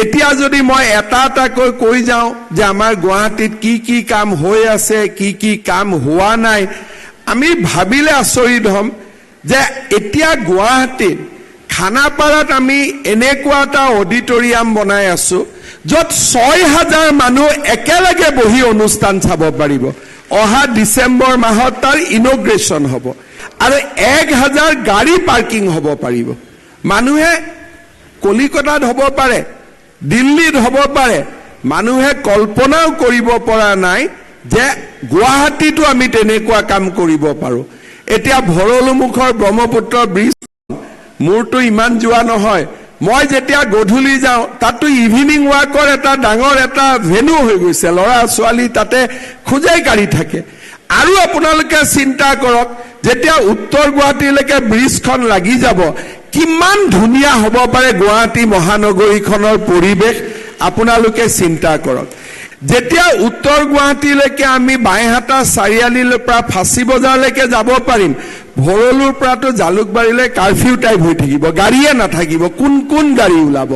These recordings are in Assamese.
এতিয়া যদি মই এটা এটাকৈ কৈ যাওঁ যে আমাৰ গুৱাহাটীত কি কি কাম হৈ আছে, কি কি কাম হোৱা নাই, আমি ভাবিলে আচৰিত হ'ম যে এতিয়া গুৱাহাটীত খানাপাৰাত আমি এনেকুৱা এটা অডিটৰিয়াম বনাই আছো য'ত ৬,০০০ মানুহ একেলগে বহি অনুষ্ঠান চাব পাৰিব। অহা ডিচেম্বৰ মাহত তাৰ ইনগ্ৰেশ্যন হ'ব আৰু ১,০০০ গাড়ী পাৰ্কিং হ'ব পাৰিব। মানুহে কলিকতাত হ'ব পাৰে, দিল্লীত হ'ব পাৰে, মানুহে কল্পনাও কৰিব পৰা নাই যে গুৱাহাটীতো আমি তেনেকুৱা কাম কৰিব পাৰোঁ। এতিয়া ভৰলুমুখৰ ব্ৰহ্মপুত্ৰ ব্ৰিজ মোৰতো ইমান যোৱা নহয়, মই যেতিয়া গধূলি যাওঁ তাতো ইভিনিং ৱাকৰ এটা ডাঙৰ এটা ভেনু হৈ গৈছে, ল'ৰা ছোৱালী তাতে খোজাই কাঢ়ি থাকে। আৰু আপোনালোকে চিন্তা কৰক যেতিয়া উত্তৰ গুৱাহাটীলৈকে ব্ৰিজখন লাগি যাব কিমান ধুনীয়া হ'ব পাৰে গুৱাহাটী মহানগৰীখনৰ পৰিৱেশ, আপোনালোকে চিন্তা কৰক। যেতিয়া উত্তৰ গুৱাহাটীলৈকে আমি বাইহাটা চাৰিআলিৰ পৰা ফাঁচী বজাৰলৈকে যাব পাৰিম, ভৰলুৰ পৰাতো জালুকবাৰীলৈ কাৰফিউ টাইপ হৈ থাকিব, গাড়ীয়ে নাথাকিব। কোন কোন গাড়ী ওলাব?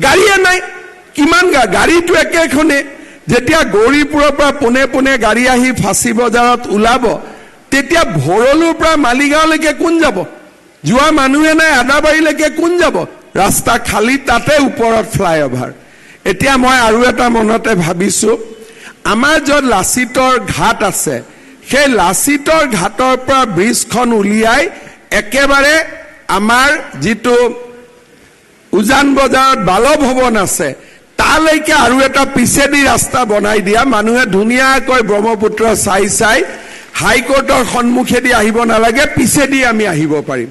গাড়ীয়ে নাই। কিমান গাড়ীটো একেখনে। যেতিয়া গৌৰীপুৰৰ পৰা পোনে পোনে গাড়ী আহি ফাঁচী বজাৰত ওলাব, তেতিয়া ভৰলুৰ পৰা মালিগাঁওলৈকে কোন যাব? যোৱা মানুহে নাই। আদাবাৰীলৈকে কোন যাব? ৰাস্তা খালী, তাতে ওপৰত ফ্লাইঅভাৰ। এতিয়া মই আৰু এটা মনতে ভাবিছো, আমাৰ য'ত লাচিতৰ ঘাট আছে সেই লাচিতৰ ঘাটৰ পৰা ব্ৰিজখন উলিয়াই একেবাৰে আমাৰ যিটো উজান বজাৰত বালৱ ভৱন আছে তালৈকে আৰু এটা পিছেদি ৰাস্তা বনাই দিয়া, মানুহে ধুনীয়াকৈ ব্ৰহ্মপুত্ৰ চাই চাই হাইকোৰ্টৰ সন্মুখেদি আহিব নালাগে, পিছেদি আমি আহিব পাৰিম।